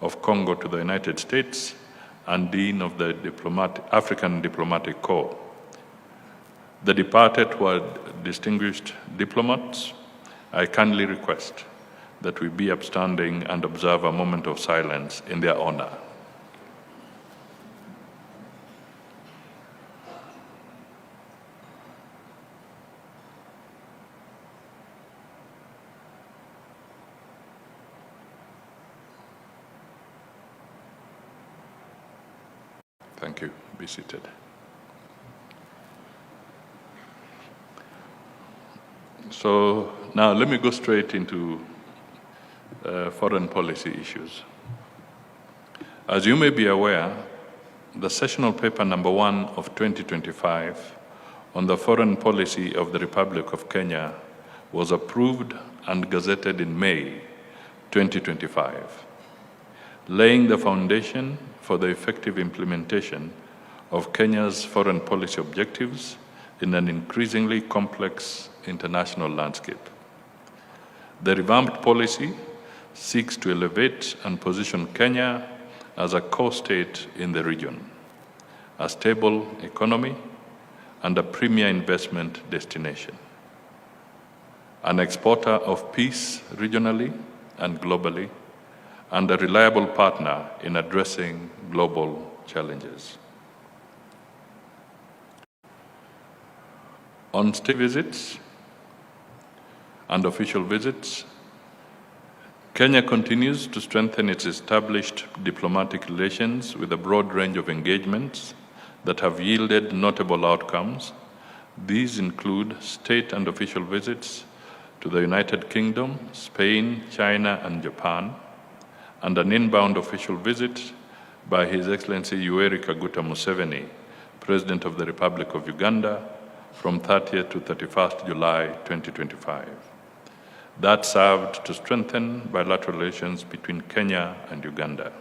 of Congo to the United States and Dean of the African Diplomatic Corps. The departed were distinguished diplomats. I kindly request that we be upstanding and observe a moment of silence in their honor. Thank you. Be seated. So now let me go straight into foreign policy issues. As you may be aware, the sessional paper number 1 of 2025 on the foreign policy of the Republic of Kenya was approved and gazetted in May 2025, laying the foundation for the effective implementation of Kenya's foreign policy objectives in an increasingly complex international landscape. The revamped policy seeks to elevate and position Kenya as a core state in the region, a stable economy, and a premier investment destination, an exporter of peace regionally and globally, and a reliable partner in addressing global challenges. On state visits and official visits, Kenya continues to strengthen its established diplomatic relations with a broad range of engagements that have yielded notable outcomes. These include state and official visits to the United Kingdom, Spain, China, and Japan, and an inbound official visit by His Excellency Yoweri Kaguta Museveni, President of the Republic of Uganda, from 30th to 31st July 2025. That served to strengthen bilateral relations between Kenya and Uganda.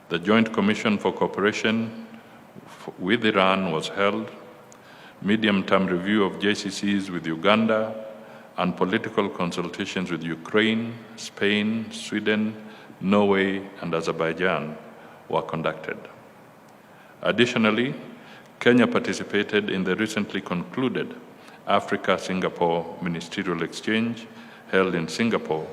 The Joint Commission for Cooperation with Iran was held, medium-term review of JCCs with Uganda, and political consultations with Ukraine, Spain, Sweden, Norway, and Azerbaijan were conducted. Additionally, Kenya participated in the recently concluded Africa-Singapore Ministerial Exchange held in Singapore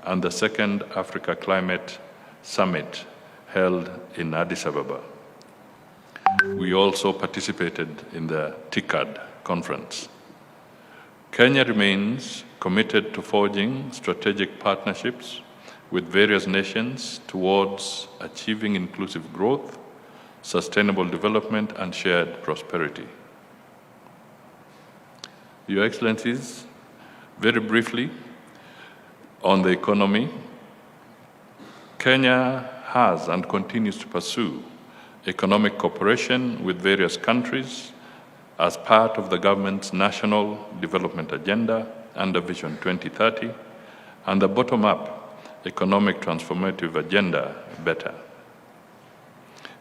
and the second Africa Climate Summit held in Addis Ababa. We also participated in the TICAD conference. Kenya remains committed to forging strategic partnerships with various nations towards achieving inclusive growth, sustainable development, and shared prosperity. Your Excellencies, very briefly, on the economy, Kenya has and continues to pursue economic cooperation with various countries as part of the government's national development agenda under Vision 2030 and the bottom-up economic transformative agenda, BETTER.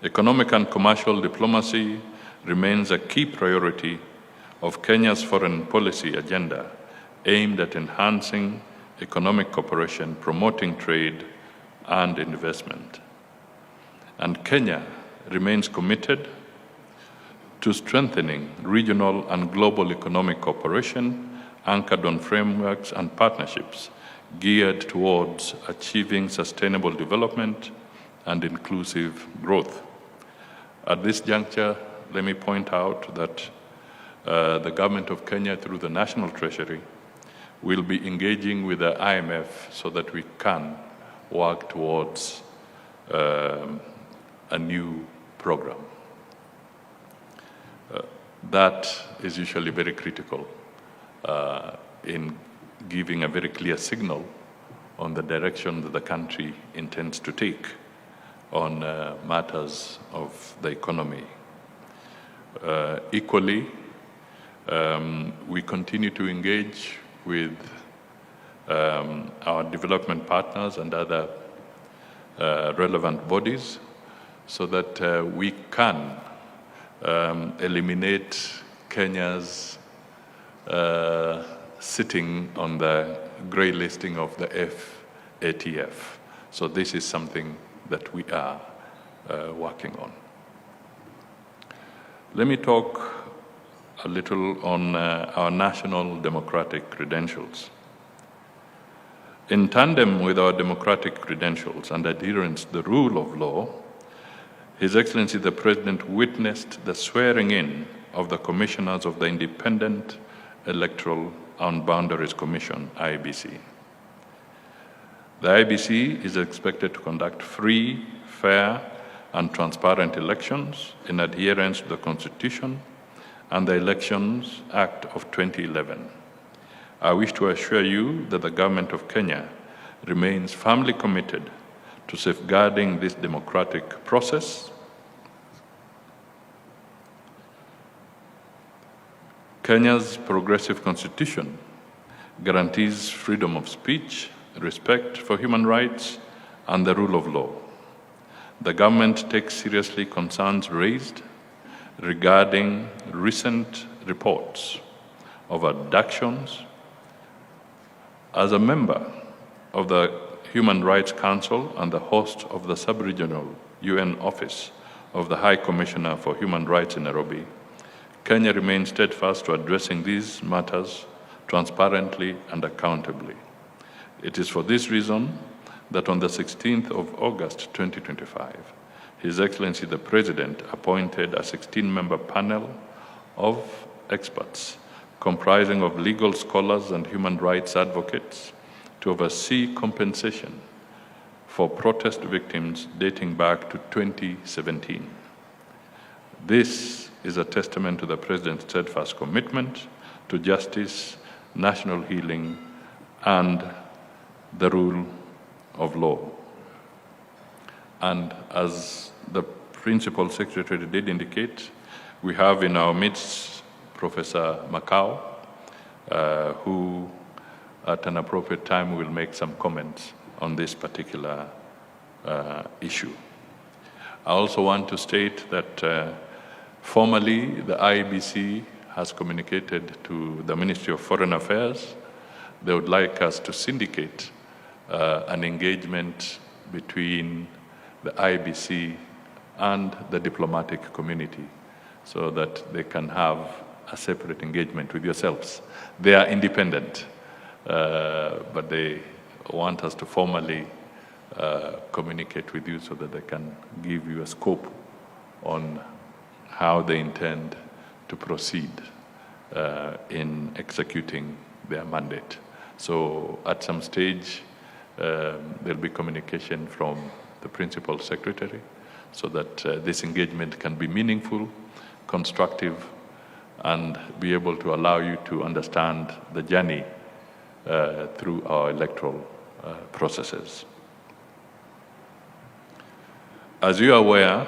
Economic and commercial diplomacy remains a key priority of Kenya's foreign policy agenda aimed at enhancing economic cooperation, promoting trade and investment. And Kenya remains committed to strengthening regional and global economic cooperation anchored on frameworks and partnerships geared towards achieving sustainable development and inclusive growth. At this juncture, let me point out that the government of Kenya, through the National Treasury, will be engaging with the IMF so that we can work towards a new program. That is usually very critical in giving a very clear signal on the direction that the country intends to take on matters of the economy. Equally, we continue to engage with our development partners and other relevant bodies so that we can eliminate Kenya's sitting on the grey listing of the FATF. So this is something that we are working on. Let me talk a little on our national democratic credentials. In tandem with our democratic credentials and adherence to the rule of law, His Excellency the President witnessed the swearing in of the Commissioners of the Independent Electoral and Boundaries Commission, IEBC. The IEBC is expected to conduct free, fair, and transparent elections in adherence to the Constitution and the Elections Act of 2011. I wish to assure you that the Government of Kenya remains firmly committed to safeguarding this democratic process. Kenya's progressive constitution guarantees freedom of speech, respect for human rights, and the rule of law. The government takes seriously concerns raised regarding recent reports of abductions. As a member of the Human Rights Council and the host of the sub-regional UN Office of the High Commissioner for Human Rights in Nairobi, Kenya remains steadfast to addressing these matters transparently and accountably. It is for this reason that on the 16th of August 2025, His Excellency the President appointed a 16-member panel of experts comprising of legal scholars and human rights advocates to oversee compensation for protest victims dating back to 2017. This is a testament to the President's steadfast commitment to justice, national healing, and the rule of law. And as the Principal Secretary did indicate, we have in our midst Professor Macau, who at an appropriate time will make some comments on this particular issue. I also want to state that formally the IEBC has communicated to the Ministry of Foreign Affairs. They would like us to syndicate an engagement between the IEBC and the diplomatic community so that they can have a separate engagement with yourselves. They are independent, but they want us to formally communicate with you so that they can give you a scope on how they intend to proceed in executing their mandate. So at some stage, there'll be communication from the Principal Secretary so that this engagement can be meaningful, constructive, and be able to allow you to understand the journey through our electoral processes. As you are aware,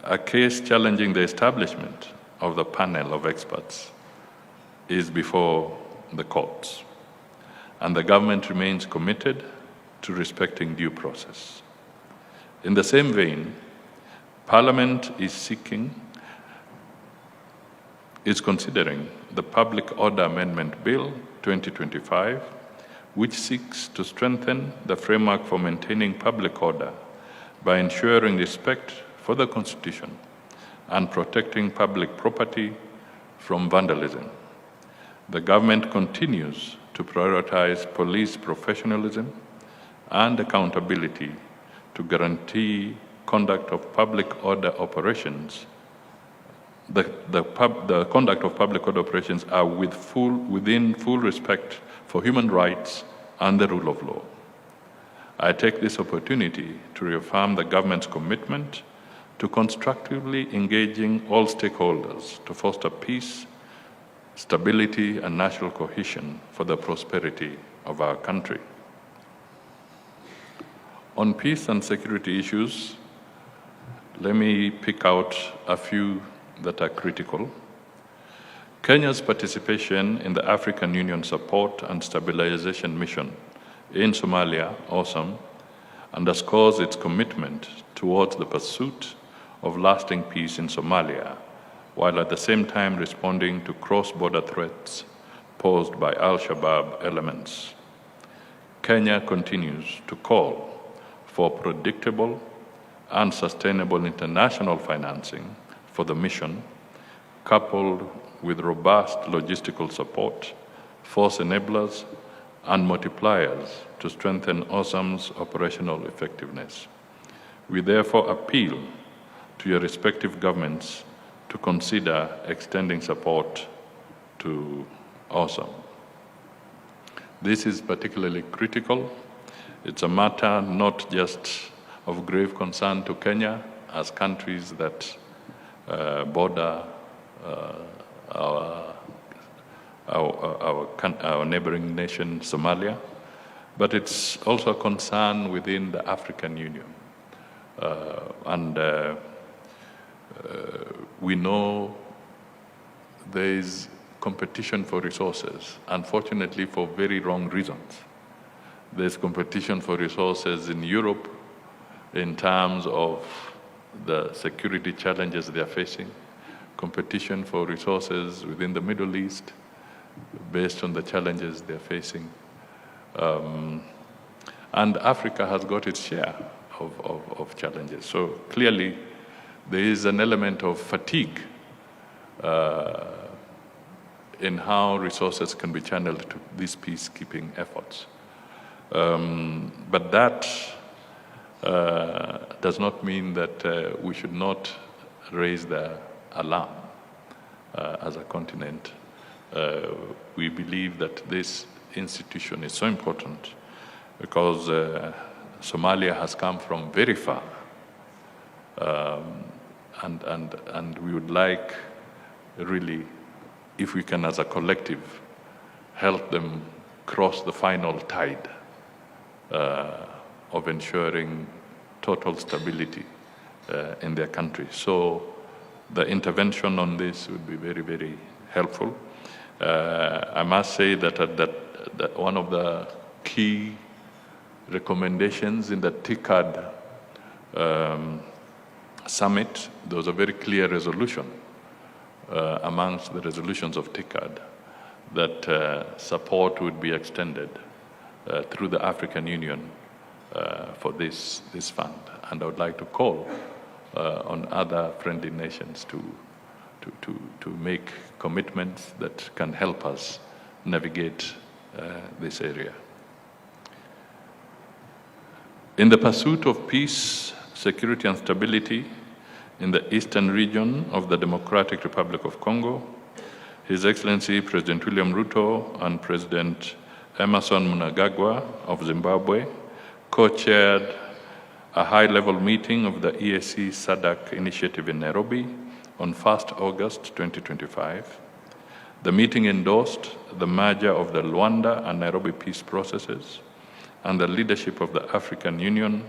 a case challenging the establishment of the panel of experts is before the courts, and the government remains committed to respecting due process. In the same vein, Parliament is considering the Public Order Amendment Bill 2025, which seeks to strengthen the framework for maintaining public order by ensuring respect for the Constitution and protecting public property from vandalism. The government continues to prioritize police professionalism and accountability to guarantee conduct of public order operations. The conduct of public order operations are within full respect for human rights and the rule of law. I take this opportunity to reaffirm the government's commitment to constructively engaging all stakeholders to foster peace, stability, and national cohesion for the prosperity of our country. On peace and security issues, let me pick out a few that are critical. Kenya's participation in the African Union Support and Stabilization Mission in Somalia, AWSOME, underscores its commitment towards the pursuit of lasting peace in Somalia, while at the same time responding to cross-border threats posed by Al-Shabaab elements. Kenya continues to call for predictable and sustainable international financing for the mission, coupled with robust logistical support, force enablers, and multipliers to strengthen AWESOM's operational effectiveness. We therefore appeal to your respective governments to consider extending support to AWESOM. This is particularly critical. It's a matter not just of grave concern to Kenya as countries that border our neighboring nation, Somalia, but it's also a concern within the African Union. We know there is competition for resources, unfortunately for very wrong reasons. There's competition for resources in Europe in terms of the security challenges they are facing, competition for resources within the Middle East based on the challenges they're facing. And Africa has got its share of challenges. So clearly, there is an element of fatigue in how resources can be channeled to these peacekeeping efforts. But that does not mean that we should not raise the alarm as a continent. We believe that this institution is so important because Somalia has come from very far. And we would like really, if we can as a collective, help them cross the final tide of ensuring total stability in their country. So the intervention on this would be very, very helpful. I must say that one of the key recommendations in the TICAD summit, there was a very clear resolution amongst the resolutions of TICAD that support would be extended through the African Union for this fund. And I would like to call on other friendly nations to make commitments that can help us navigate this area. In the pursuit of peace, security, and stability in the eastern region of the Democratic Republic of Congo, His Excellency President William Ruto and President Emerson Mnangagwa of Zimbabwe co-chaired a high-level meeting of the EAC SADC initiative in Nairobi on 1st August 2025. The meeting endorsed the merger of the Luanda and Nairobi peace processes, and the leadership of the African Union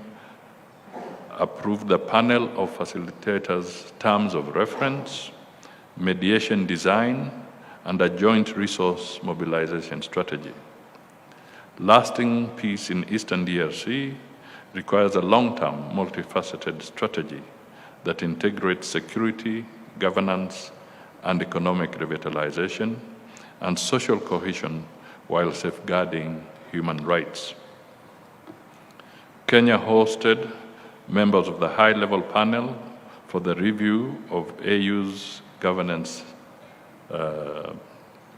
approved the panel of facilitators' terms of reference, mediation design, and a joint resource mobilization strategy. Lasting peace in Eastern DRC requires a long-term, multifaceted strategy that integrates security, governance, and economic revitalization, and social cohesion while safeguarding human rights. Kenya hosted members of the high-level panel for the review of AU's governance,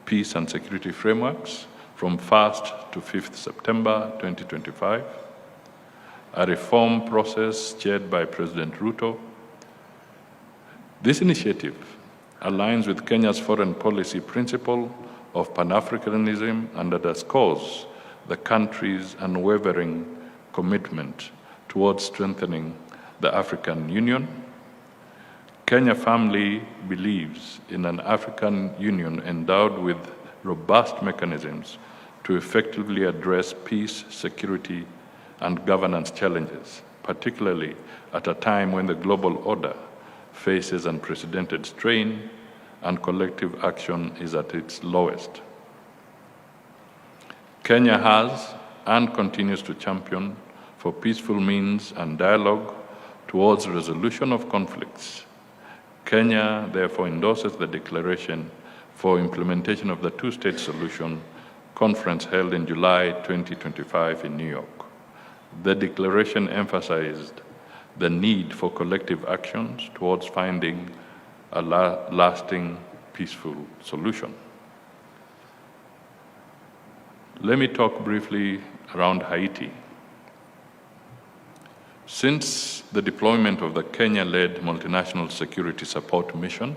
peace and security frameworks from 1st to 5th September 2025, a reform process chaired by President Ruto. This initiative aligns with Kenya's foreign policy principle of Pan-Africanism and underscores the country's unwavering commitment towards strengthening the African Union. Kenya firmly believes in an African Union endowed with robust mechanisms to effectively address peace, security, and governance challenges, particularly at a time when the global order faces unprecedented strain and collective action is at its lowest. Kenya has and continues to champion for peaceful means and dialogue towards resolution of conflicts. Kenya therefore endorses the declaration for implementation of the two-state solution conference held in July 2025 in New York. The declaration emphasized the need for collective actions towards finding a lasting, peaceful solution. Let me talk briefly around Haiti. Since the deployment of the Kenya-led multinational security support mission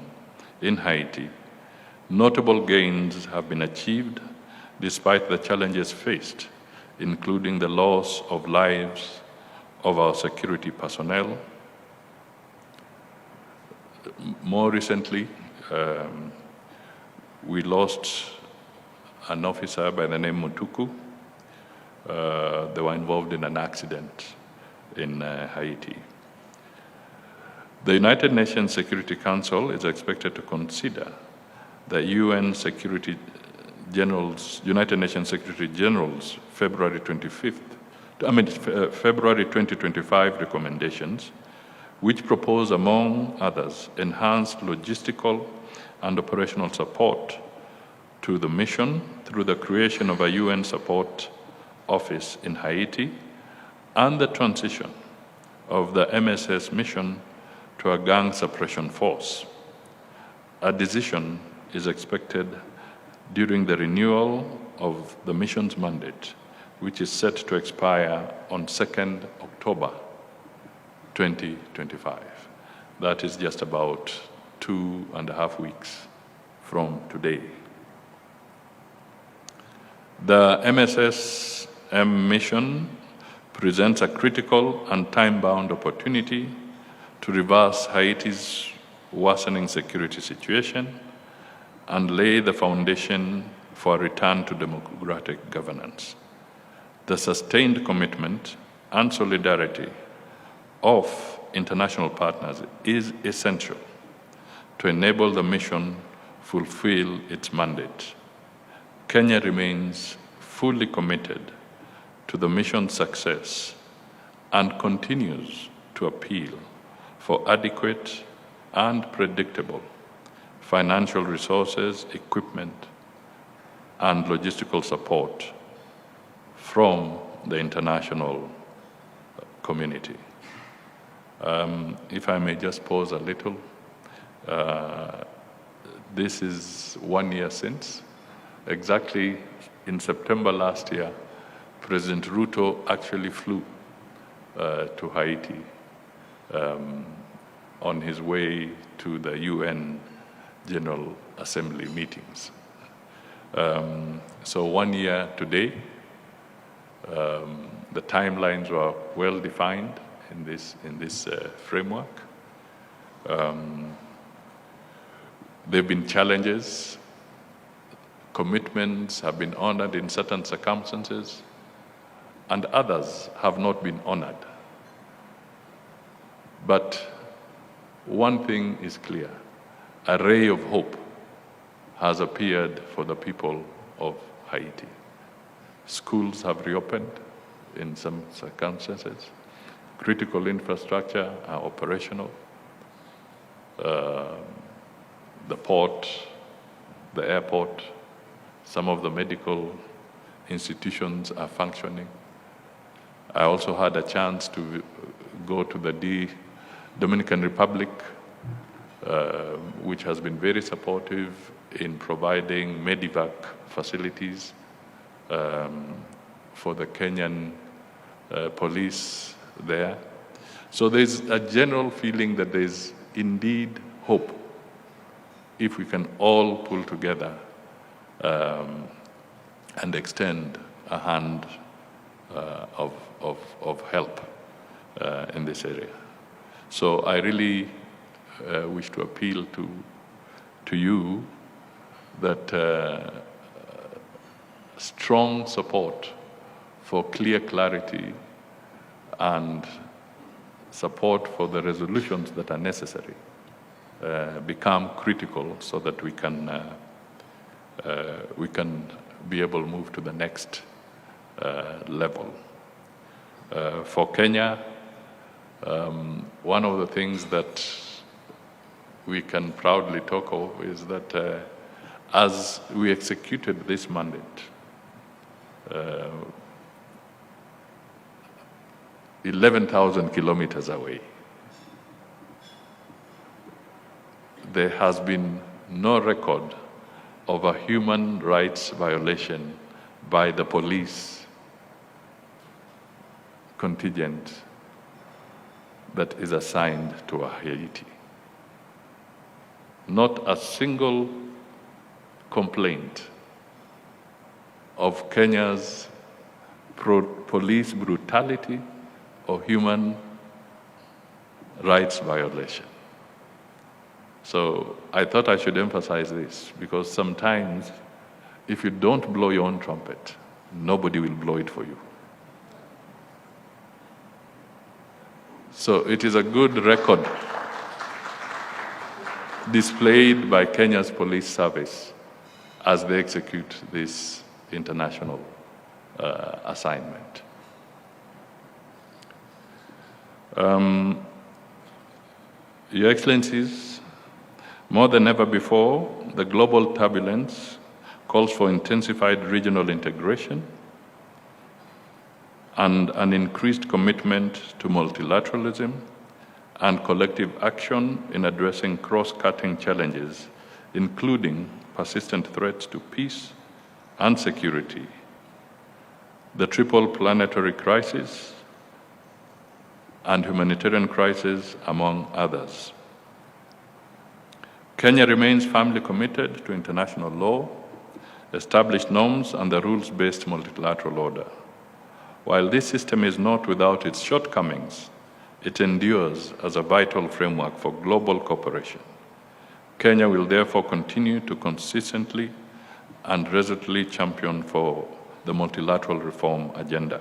in Haiti, notable gains have been achieved despite the challenges faced, including the loss of lives of our security personnel. More recently, we lost an officer by the name Mutuku. They were involved in an accident in Haiti. The United Nations Security Council is expected to consider the United Nations Security General's February 2025 recommendations, which propose, among others, enhanced logistical and operational support to the mission through the creation of a UN support office in Haiti and the transition of the MSS mission to a gang suppression force. A decision is expected during the renewal of the mission's mandate, which is set to expire on 2nd October 2025. That is just about 2.5 weeks from today. The MSSM mission presents a critical and time-bound opportunity to reverse Haiti's worsening security situation and lay the foundation for a return to democratic governance. The sustained commitment and solidarity of international partners is essential to enable the mission fulfill its mandate. Kenya remains fully committed to the mission's success and continues to appeal for adequate and predictable financial resources, equipment, and logistical support from the international community. If I may just pause a little, this is 1 year since. Exactly in September last year, President Ruto actually flew to Haiti on his way to the UN General Assembly meetings. So 1 year today, the timelines were well defined in this framework. There've been challenges. Commitments have been honored in certain circumstances, and others have not been honored. But one thing is clear: a ray of hope has appeared for the people of Haiti. Schools have reopened in some circumstances. Critical infrastructure are operational. The port, the airport, some of the medical institutions are functioning. I also had a chance to go to the Dominican Republic, which has been very supportive in providing medevac facilities for the Kenyan police there. So there's a general feeling that there's indeed hope if we can all pull together and extend a hand of help in this area. So I really wish to appeal to you that strong support for clear clarity and support for the resolutions that are necessary become critical so that we can be able to move to the next level. For Kenya, one of the things that we can proudly talk of is that as we executed this mandate, 11,000 kilometers away. There has been no record of a human rights violation by the police contingent that is assigned to Haiti. Not a single complaint of Kenya's police brutality or human rights violation. So I thought I should emphasize this, because sometimes if you don't blow your own trumpet, nobody will blow it for you. So it is a good record displayed by Kenya's police service as they execute this international assignment. Your Excellencies, more than ever before, the global turbulence calls for intensified regional integration and an increased commitment to multilateralism and collective action in addressing cross-cutting challenges, including persistent threats to peace and security, the triple planetary crisis, and humanitarian crisis, among others. Kenya remains firmly committed to international law, established norms, and the rules-based multilateral order. While this system is not without its shortcomings, it endures as a vital framework for global cooperation. Kenya will therefore continue to consistently and resolutely champion for the multilateral reform agenda.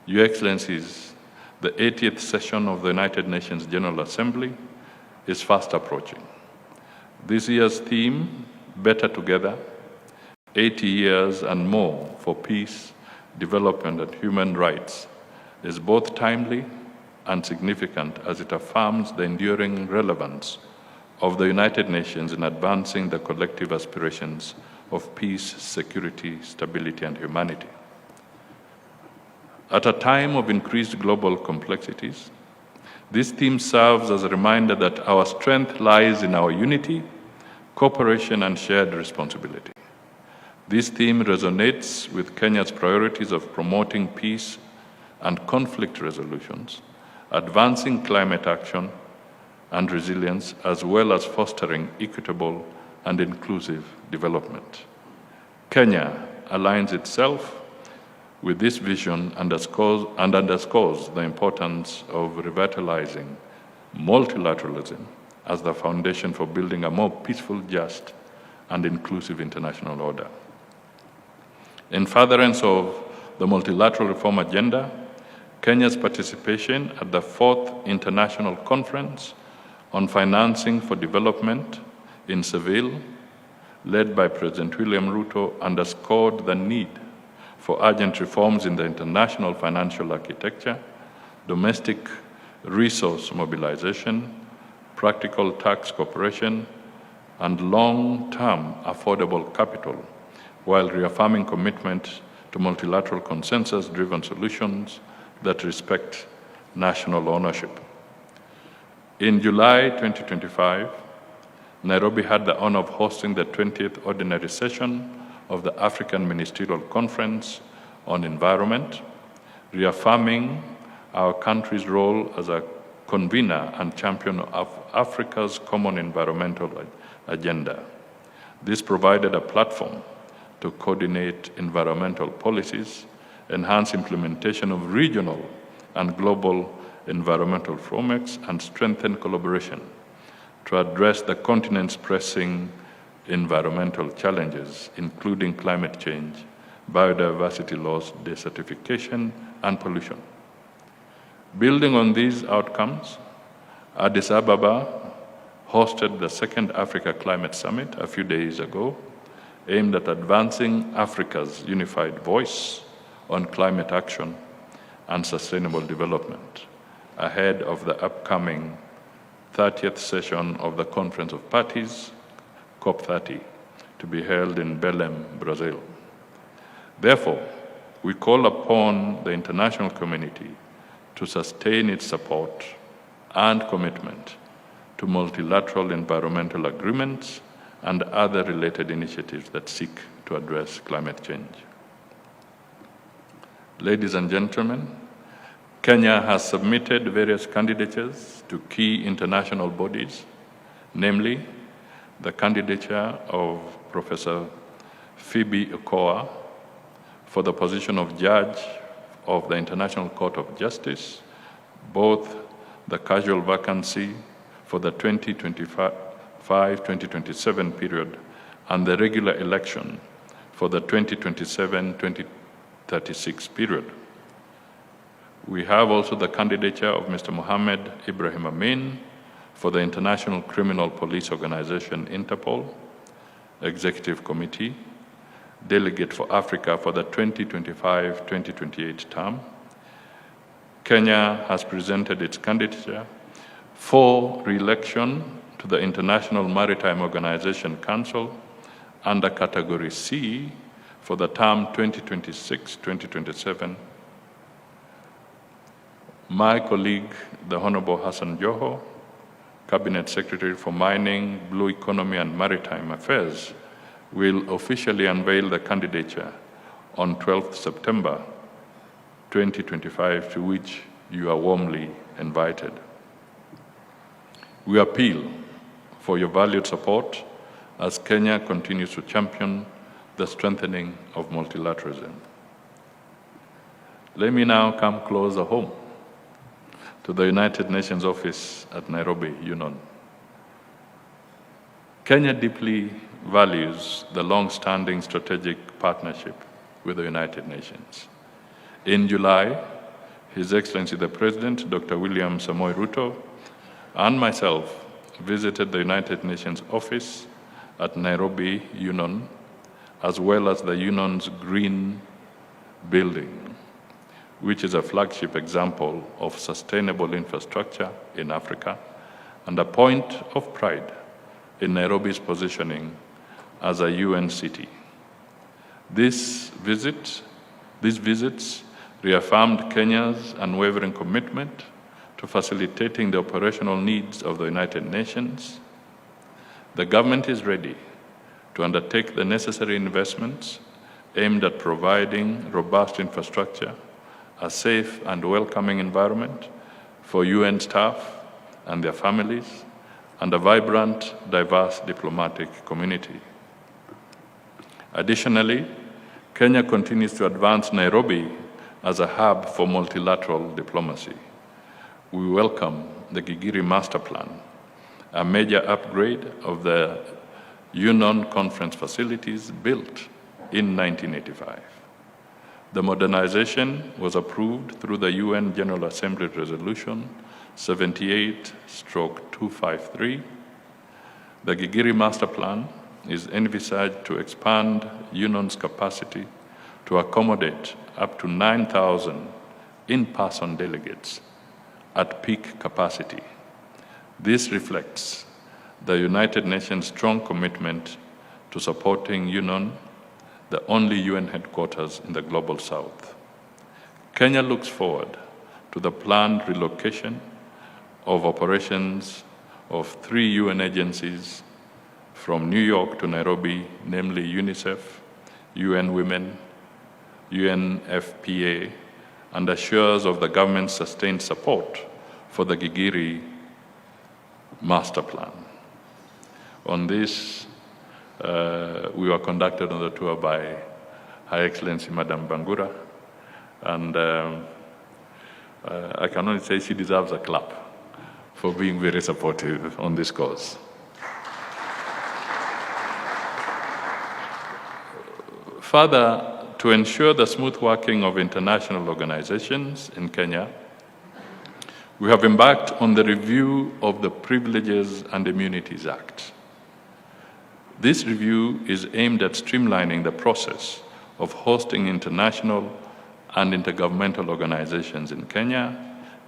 Your Excellencies, the 80th session of the United Nations General Assembly is fast approaching. This year's theme, Better Together, 80 years and more for peace, development, and human rights, is both timely and significant as it affirms the enduring relevance of the United Nations in advancing the collective aspirations of peace, security, stability, and humanity. At a time of increased global complexities, this theme serves as a reminder that our strength lies in our unity, cooperation, and shared responsibility. This theme resonates with Kenya's priorities of promoting peace and conflict resolutions, advancing climate action and resilience, as well as fostering equitable and inclusive development. Kenya aligns itself with this vision and underscores the importance of revitalizing multilateralism as the foundation for building a more peaceful, just, and inclusive international order. In furtherance of the multilateral reform agenda, Kenya's participation at the 4th International Conference on Financing for Development in Seville, led by President William Ruto, underscored the need for urgent reforms in the international financial architecture, domestic resource mobilization, practical tax cooperation, and long-term affordable capital, while reaffirming commitment to multilateral consensus-driven solutions that respect national ownership. In July 2025, Nairobi had the honor of hosting the 20th Ordinary Session of the African Ministerial Conference on Environment, reaffirming our country's role as a convener and champion of Africa's common environmental agenda. This provided a platform to coordinate environmental policies, enhance implementation of regional and global environmental frameworks, and strengthen collaboration to address the continent's pressing environmental challenges, including climate change, biodiversity loss, desertification, and pollution. Building on these outcomes, Addis Ababa hosted the second Africa Climate Summit a few days ago, aimed at advancing Africa's unified voice on climate action and sustainable development, ahead of the upcoming 30th session of the Conference of Parties, COP30, to be held in Belém, Brazil. Therefore, we call upon the international community to sustain its support and commitment to multilateral environmental agreements and other related initiatives that seek to address climate change. Ladies and gentlemen, Kenya has submitted various candidatures to key international bodies, namely the candidature of Professor Phoebe Okoa for the position of Judge of the International Court of Justice, both the casual vacancy for the 2025-2027 period and the regular election for the 2027-2036 period. We have also the candidature of Mr. Mohammed Ibrahim Amin for the International Criminal Police Organization, Interpol, Executive Committee, Delegate for Africa for the 2025-2028 term. Kenya has presented its candidature for re-election to the International Maritime Organization Council under Category C for the term 2026-2027. My colleague, the Honorable Hassan Joho, Cabinet Secretary for Mining, Blue Economy and Maritime Affairs, will officially unveil the candidature on 12th September 2025, to which you are warmly invited. We appeal for your valued support as Kenya continues to champion the strengthening of multilateralism. Let me now come closer home to the United Nations office at Nairobi, Union. Kenya deeply values the long-standing strategic partnership with the United Nations. In July, His Excellency the President, Dr. William Samoei Ruto, and myself visited the United Nations office at Nairobi, Union, as well as the Union's Green Building, which is a flagship example of sustainable infrastructure in Africa and a point of pride in Nairobi's positioning as a UN city. These visits reaffirmed Kenya's unwavering commitment to facilitating the operational needs of the United Nations. The government is ready to undertake the necessary investments aimed at providing robust infrastructure, a safe and welcoming environment for UN staff and their families, and a vibrant, diverse diplomatic community. Additionally, Kenya continues to advance Nairobi as a hub for multilateral diplomacy. We welcome the Gigiri Master Plan, a major upgrade of the Union Conference facilities built in 1985. The modernization was approved through the UN General Assembly Resolution 78/253. The Gigiri Master Plan is envisaged to expand Union's capacity to accommodate up to 9,000 in-person delegates at peak capacity. This reflects the United Nations' strong commitment to supporting Union, the only UN headquarters in the Global South. Kenya looks forward to the planned relocation of operations of 3 UN agencies from New York to Nairobi, namely UNICEF, UN Women, UNFPA, and assures of the government's sustained support for the Gigiri Master Plan. On this, we were conducted on the tour by Her Excellency Madam Bangura, and I can only say she deserves a clap for being very supportive on this cause. Further, to ensure the smooth working of international organizations in Kenya, we have embarked on the review of the Privileges and Immunities Act. This review is aimed at streamlining the process of hosting international and intergovernmental organizations in Kenya,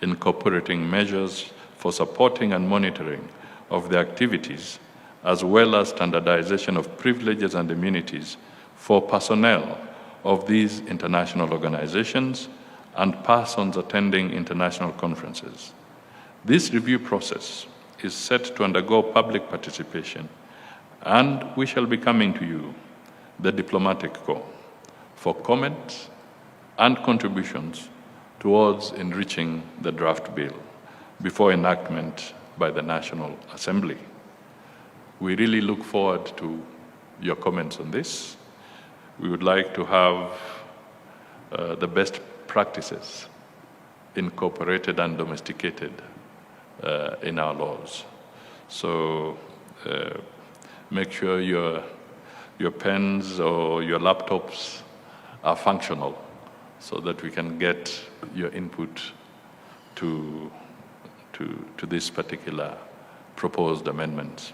incorporating measures for supporting and monitoring of their activities, as well as standardization of privileges and immunities for personnel of these international organizations and persons attending international conferences. This review process is set to undergo public participation, and we shall be coming to you, the Diplomatic Corps, for comments and contributions towards enriching the draft bill before enactment by the National Assembly. We really look forward to your comments on this. We would like to have the best practices incorporated and domesticated in our laws. So make sure your pens or your laptops are functional so that we can get your input to this particular proposed amendments.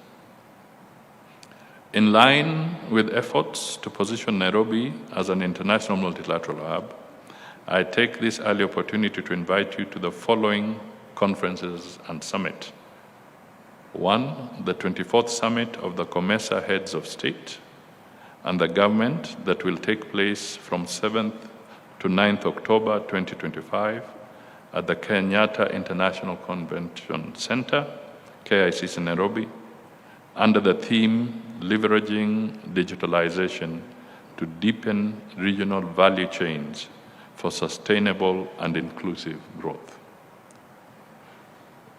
In line with efforts to position Nairobi as an international multilateral hub, I take this early opportunity to invite you to the following conferences and summit. 1, the 24th Summit of the COMESA Heads of State and the Government that will take place from 7th to 9th October 2025 at the Kenyatta International Convention Center, KICC Nairobi, under the theme Leveraging Digitalization to Deepen Regional Value Chains for Sustainable and Inclusive Growth.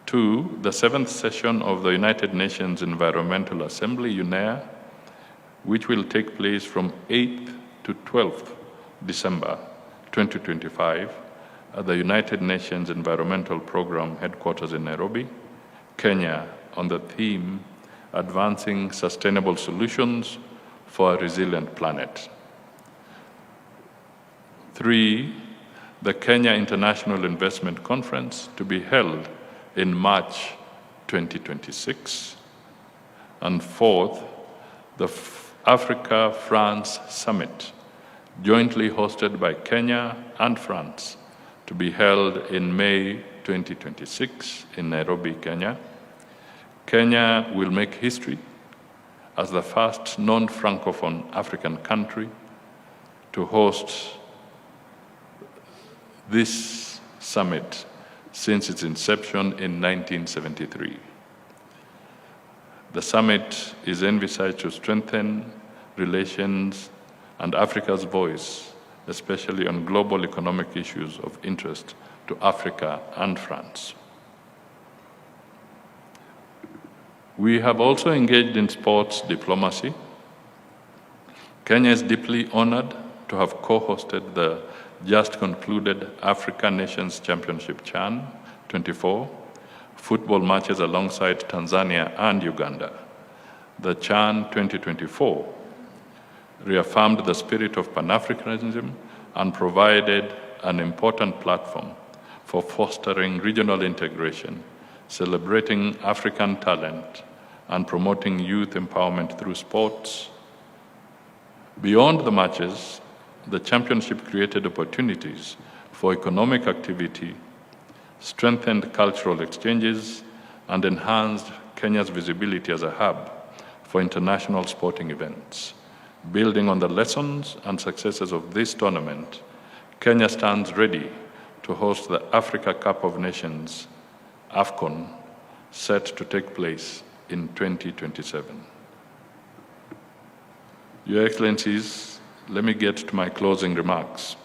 2, the 7th session of the United Nations Environmental Assembly, UNEA, which will take place from 8th to 12th December 2025 at the United Nations Environmental Programme headquarters in Nairobi, Kenya, on the theme Advancing Sustainable Solutions for a Resilient Planet. 3, the Kenya International Investment Conference to be held in March 2026. And 4th, the Africa-France Summit, jointly hosted by Kenya and France, to be held in May 2026 in Nairobi, Kenya. Kenya will make history as the first non-Francophone African country to host this summit since its inception in 1973. The summit is envisaged to strengthen relations and Africa's voice, especially on global economic issues of interest to Africa and France. We have also engaged in sports diplomacy. Kenya is deeply honored to have co-hosted the just concluded Africa Nations Championship CHAN 24 football matches alongside Tanzania and Uganda. The CHAN 2024 reaffirmed the spirit of Pan-Africanism and provided an important platform for fostering regional integration, celebrating African talent, and promoting youth empowerment through sports. Beyond the matches, the championship created opportunities for economic activity, strengthened cultural exchanges, and enhanced Kenya's visibility as a hub for international sporting events. Building on the lessons and successes of this tournament, Kenya stands ready to host the Africa Cup of Nations, AFCON, set to take place in 2027. Your Excellencies, let me get to my closing remarks.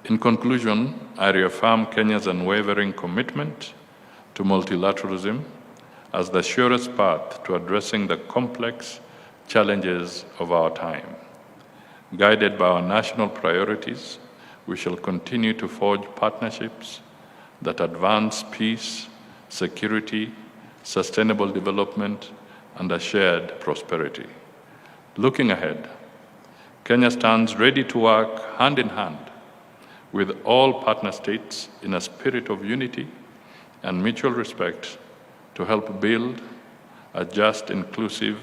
In conclusion, I reaffirm Kenya's unwavering commitment to multilateralism as the surest path to addressing the complex challenges of our time. Guided by our national priorities, we shall continue to forge partnerships that advance peace, security, sustainable development, and a shared prosperity. Looking ahead, Kenya stands ready to work hand in hand with all partner states in a spirit of unity and mutual respect to help build a just, inclusive,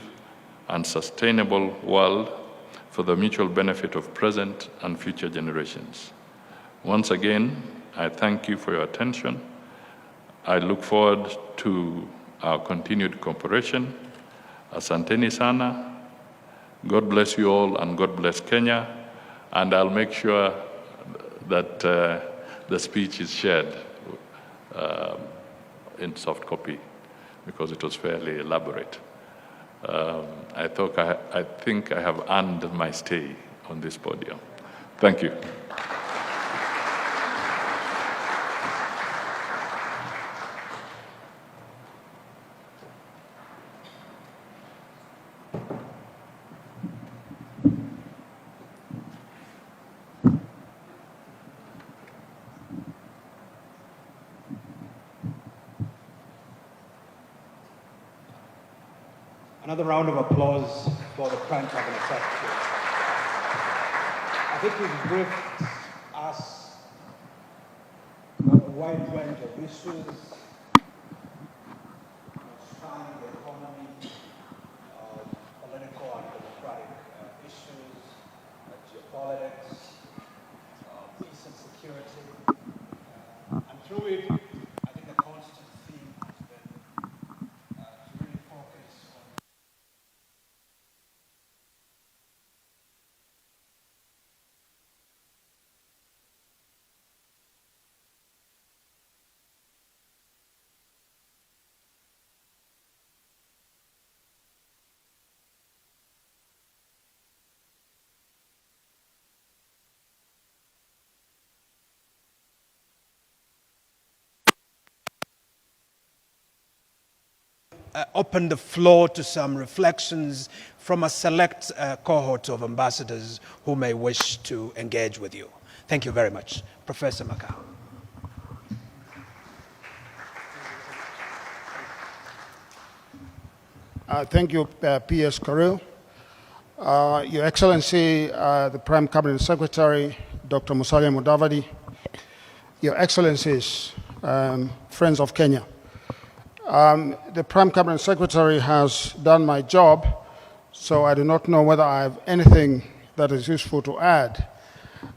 and sustainable world for the mutual benefit of present and future generations. Once again, I thank you for your attention. I look forward to our continued cooperation. Asanteni sana, God bless you all, and God bless Kenya. And I'll make sure that the speech is shared in soft copy, because it was fairly elaborate. I think I have earned my stay on this podium. Thank you. Another round of applause for the Prime Cabinet Secretary. I think he's briefed us on a wide range of issues spanning the economy, political and democratic issues, geopolitics, peace and security. And through it, I think the constant theme has been to really focus on open the floor to some reflections from a select cohort of ambassadors who may wish to engage with you. Thank you very much. Professor Makau. Thank you, P.S. Karil. Your Excellency, the Prime Cabinet Secretary, Dr. Musalia Mudavadi, Your Excellencies, friends of Kenya. The Prime Cabinet Secretary has done my job, so I do not know whether I have anything that is useful to add.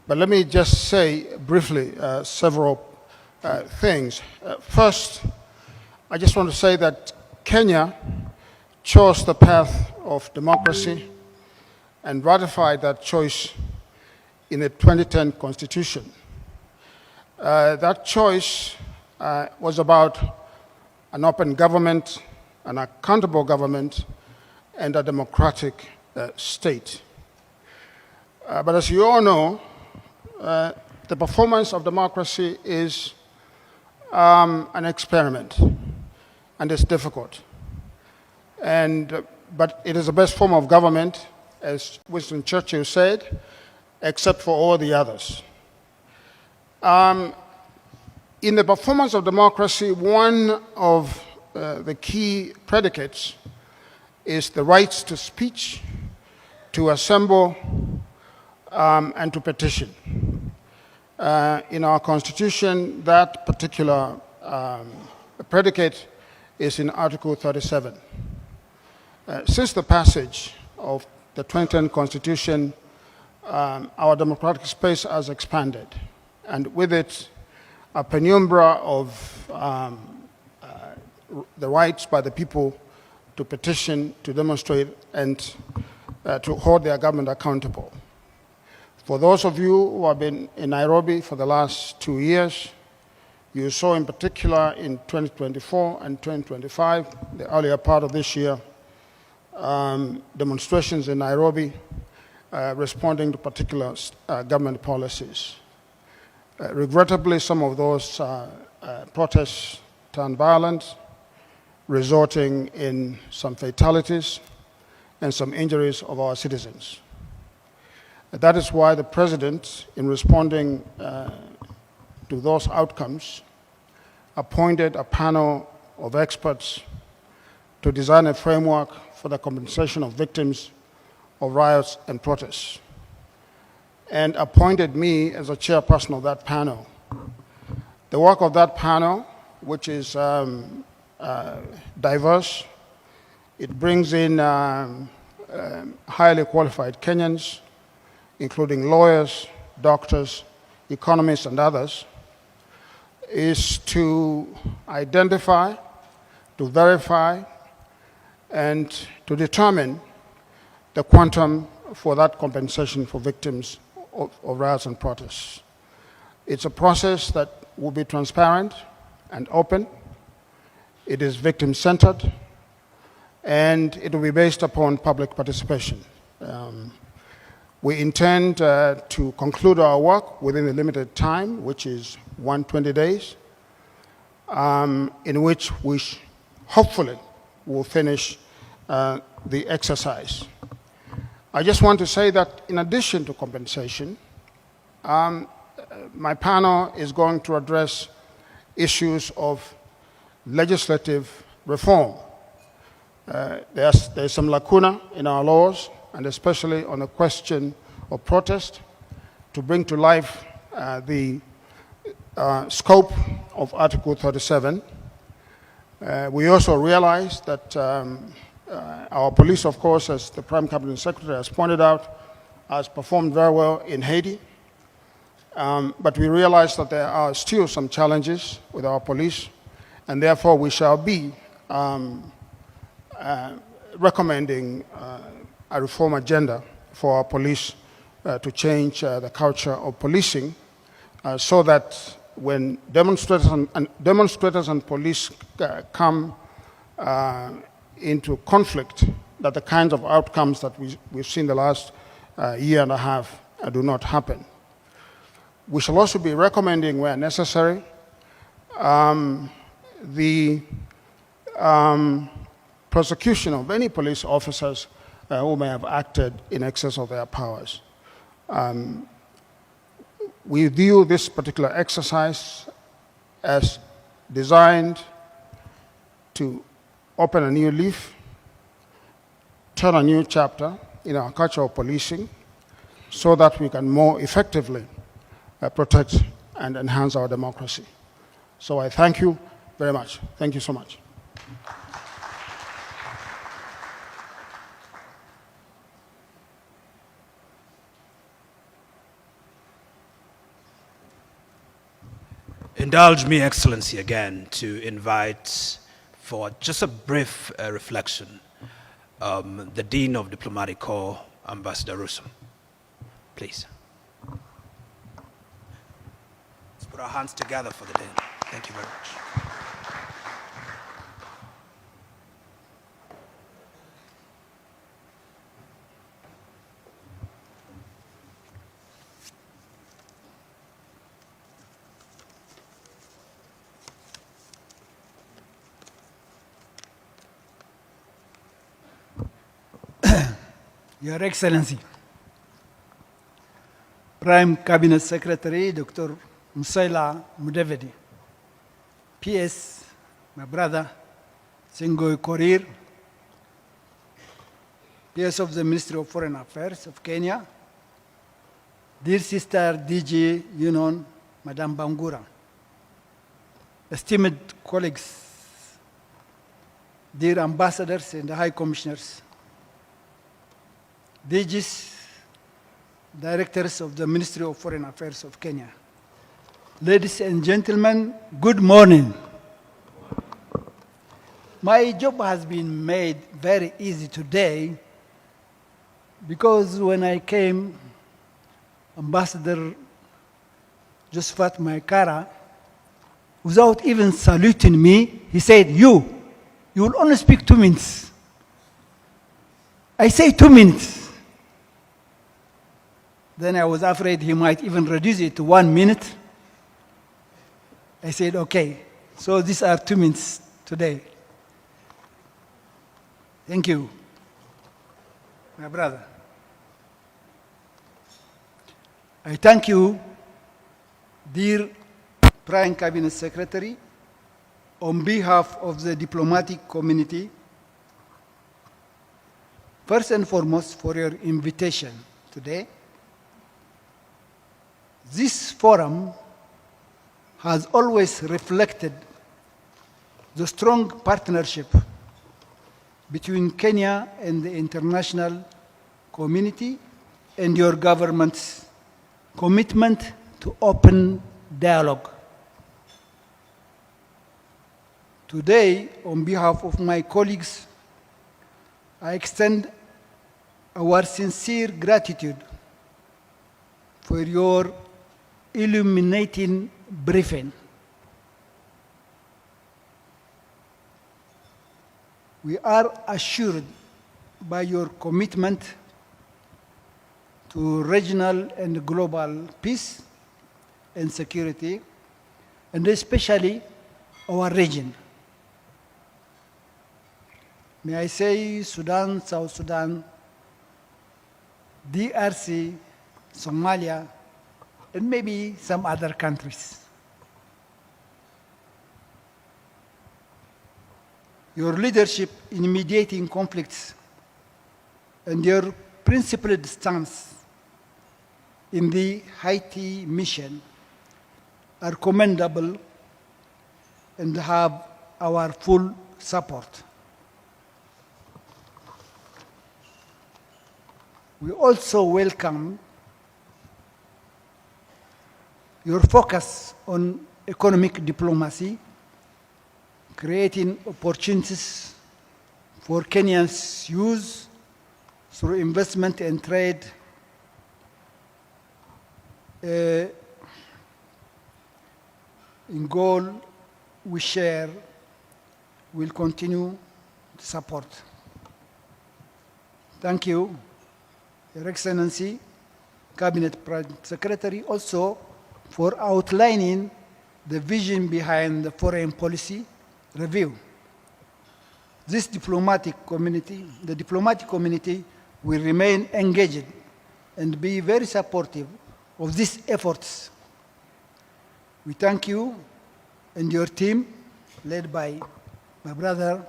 But let me just say briefly several things. First, I just want to say that Kenya chose the path of democracy and ratified that choice in the 2010 Constitution. That choice was about an open government, an accountable government, and a democratic state. But as you all know, the performance of democracy is an experiment, and it's difficult. But it is the best form of government, as Winston Churchill said, except for all the others. In the performance of democracy, one of the key predicates is the rights to speech, to assemble, and to petition. In our Constitution, that particular predicate is in Article 37. Since the passage of the 2010 Constitution, our democratic space has expanded, and with it, a penumbra of the rights by the people to petition, to demonstrate, and to hold their government accountable. For those of you who have been in Nairobi for the last 2 years, you saw in particular in 2024 and 2025, the earlier part of this year, demonstrations in Nairobi responding to particular government policies. Regrettably, some of those protests turned violent, resulting in some fatalities and some injuries of our citizens. That is why the President, in responding to those outcomes, appointed a panel of experts to design a framework for the compensation of victims of riots and protests, and appointed me as a chairperson of that panel. The work of that panel, which is diverse, it brings in highly qualified Kenyans, including lawyers, doctors, economists, and others, is to identify, to verify, and to determine the quantum for that compensation for victims of riots and protests. It's a process that will be transparent and open. It is victim-centered, and it will be based upon public participation. We intend to conclude our work within a limited time, which is 120 days, in which we hopefully will finish the exercise. I just want to say that in addition to compensation, my panel is going to address issues of legislative reform. There's some lacuna in our laws, and especially on the question of protest, to bring to life the scope of Article 37. We also realize that our police, of course, as the Prime Cabinet Secretary has pointed out, has performed very well in Haiti. But we realize that there are still some challenges with our police, and therefore we shall be recommending a reform agenda for our police to change the culture of policing so that when demonstrators and police come into conflict, that the kinds of outcomes that we've seen the last year and a half do not happen. We shall also be recommending, where necessary, the prosecution of any police officers who may have acted in excess of their powers. We view this particular exercise as designed to open a new leaf, turn a new chapter in our culture of policing, so that we can more effectively protect and enhance our democracy. So I thank you very much. Thank you so much. Indulge me, Excellency, again to invite for just a brief reflection the Dean of Diplomatic Corps, Ambassador Russo. Please. Let's put our hands together for the Dean. Thank you very much. Your Excellency, Prime Cabinet Secretary Dr. Musaila Mudavadi, PS, my brother, Singoy Korir, PS of the Ministry of Foreign Affairs of Kenya, dear sister DG Yunon, Madame Bangura, esteemed colleagues, dear ambassadors and high commissioners, DGs, directors of the Ministry of Foreign Affairs of Kenya. Ladies and gentlemen, good morning. My job has been made very easy today because when I came, Ambassador Josephat Maikara, without even saluting me, he said, you will only speak 2 minutes. I say 2 minutes. Then I was afraid he might even reduce it to 1 minute. I said, okay, so these are 2 minutes today. Thank you, my brother. I thank you, dear Prime Cabinet Secretary, on behalf of the diplomatic community, first and foremost for your invitation today. This forum has always reflected the strong partnership between Kenya and the international community and your government's commitment to open dialogue. Today, on behalf of my colleagues, I extend our sincere gratitude for your illuminating briefing. We are assured by your commitment to regional and global peace and security, and especially our region. May I say Sudan, South Sudan, DRC, Somalia, and maybe some other countries. Your leadership in mediating conflicts and your principled stance in the Haiti mission are commendable and have our full support. We also welcome your focus on economic diplomacy, creating opportunities for Kenyans' use through investment and trade, in goal we share, will continue to support. Thank you, Your Excellency, Cabinet Prime Secretary, also for outlining the vision behind the foreign policy review. This diplomatic community, the diplomatic community, will remain engaged and be very supportive of these efforts. We thank you and your team, led by my brother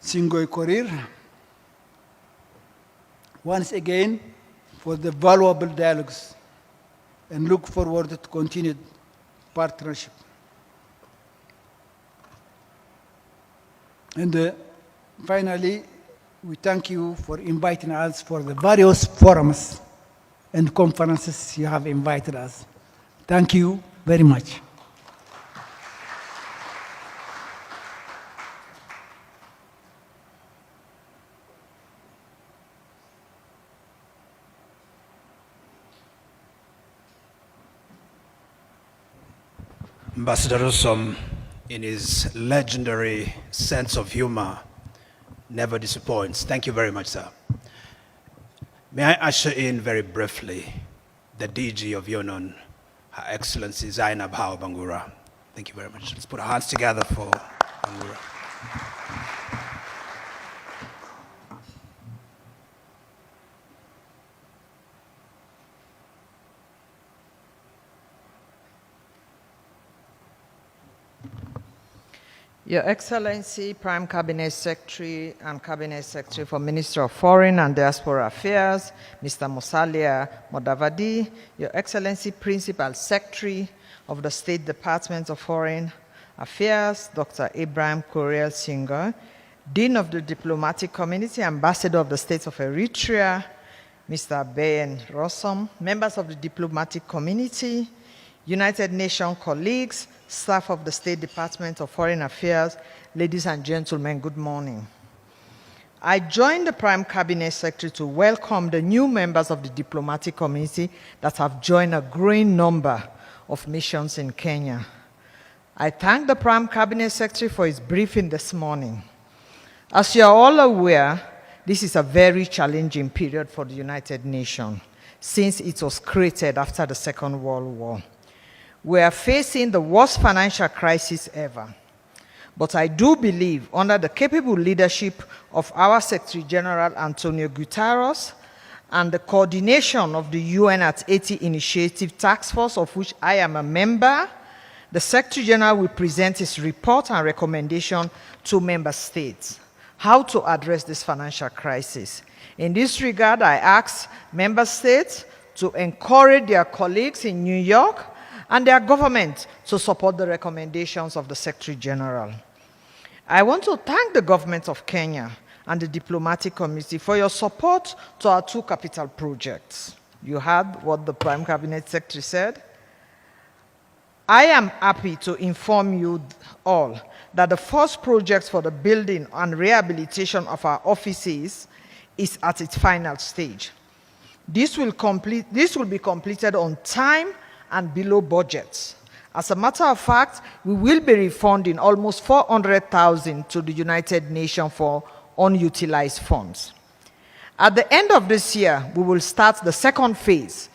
Singoy Korir, once again for the valuable dialogues, and look forward to continued partnership. And finally, we thank you for inviting us for the various forums and conferences you have invited us. Thank you very much. Ambassador Rosom, in his legendary sense of humor, never disappoints. Thank you very much, sir. May I usher in very briefly the DG of UNON, Her Excellency Zainab Hao Bangura. Thank you very much. Let's put our hands together for Bangura. Your Excellency, Prime Cabinet Secretary and Cabinet Secretary for Ministry of Foreign and Diaspora Affairs, Mr. Musalia Mudavadi, Your Excellency, Principal Secretary of the State Department of Foreign Affairs, Dr. Ibrahim Kuriel Singer, Dean of the Diplomatic Community, Ambassador of the State of Eritrea, Mr. Bayen Rosom, members of the Diplomatic Community, United Nations colleagues, staff of the State Department of Foreign Affairs, ladies and gentlemen, good morning. I joined the Prime Cabinet Secretary to welcome the new members of the diplomatic community that have joined a growing number of missions in Kenya. I thank the Prime Cabinet Secretary for his briefing this morning. As you are all aware, this is a very challenging period for the United Nations since it was created after the Second World War. We are facing the worst financial crisis ever. But I do believe, under the capable leadership of our Secretary General Antonio Guterres and the coordination of the UN at 80 Initiative Task Force, of which I am a member, the Secretary General will present his report and recommendation to member states how to address this financial crisis. In this regard, I ask member states to encourage their colleagues in New York and their government to support the recommendations of the Secretary General. I want to thank the government of Kenya and the diplomatic community for your support to our two capital projects. You heard what the Prime Cabinet Secretary said. I am happy to inform you all that the first projects for the building and rehabilitation of our offices is at its final stage. This will be completed on time and below budget. As a matter of fact, we will be refunding almost 400,000 to the United Nations for unutilized funds. At the end of this year, we will start the second phase,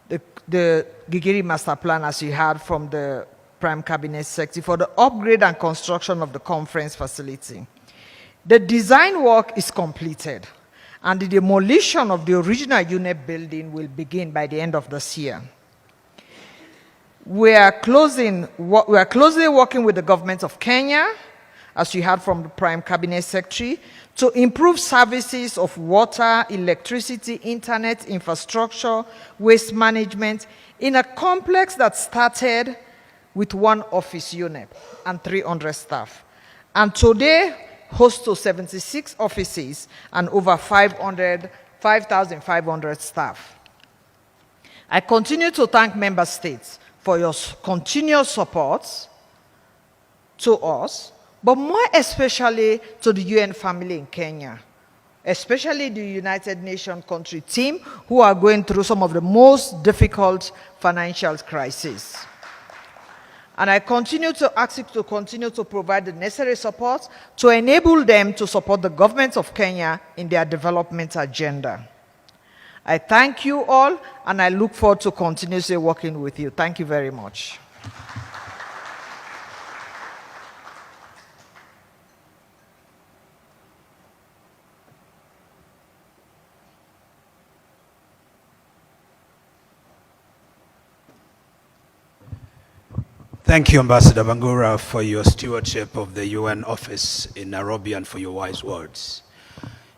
the Gigiri Master Plan, as you heard from the Prime Cabinet Secretary, for the upgrade and construction of the conference facility. The design work is completed, and the demolition of the original unit building will begin by the end of this year. We are closely working with the government of Kenya, as you heard from the Prime Cabinet Secretary, to improve services of water, electricity, internet, infrastructure, waste management in a complex that started with one office unit and 300 staff. And today, hosts to 76 offices and over 5,500 staff. I continue to thank member states for your continuous support to us, but more especially to the UN family in Kenya, especially the United Nations country team who are going through some of the most difficult financial crises. And I continue to ask you to continue to provide the necessary support to enable them to support the government of Kenya in their development agenda. I thank you all, and I look forward to continuously working with you. Thank you very much. Thank you, Ambassador Bangura, for your stewardship of the UN office in Nairobi and for your wise words.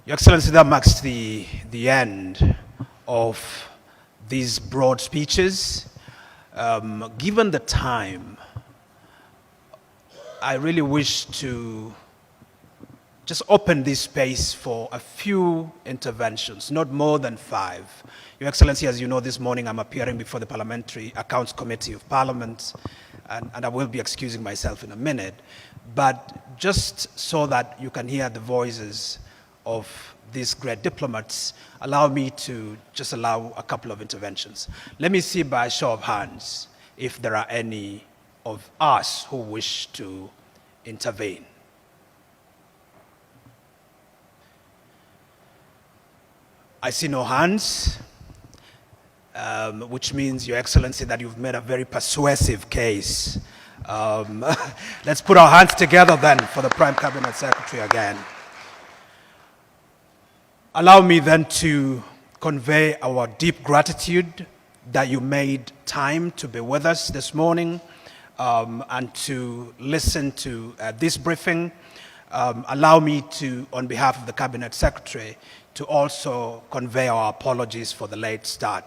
Your Excellency, that marks the end of these broad speeches. Given the time, I really wish to just open this space for a few interventions, not more than 5. Your Excellency, as you know, this morning I'm appearing before the Parliamentary Accounts Committee of Parliament, and I will be excusing myself in a minute, but just so that you can hear the voices of these great diplomats, allow me to just allow a couple of interventions. Let me see by a show of hands if there are any of us who wish to intervene. I see no hands, which means, Your Excellency, that you've made a very persuasive case. Let's put our hands together then for the Prime Cabinet Secretary again. Allow me then to convey our deep gratitude that you made time to be with us this morning and to listen to this briefing. Allow me to, on behalf of the Cabinet Secretary, to also convey our apologies for the late start.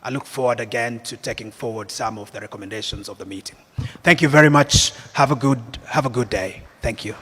I look forward again to taking forward some of the recommendations of the meeting. Thank you very much. Have a good day. Thank you.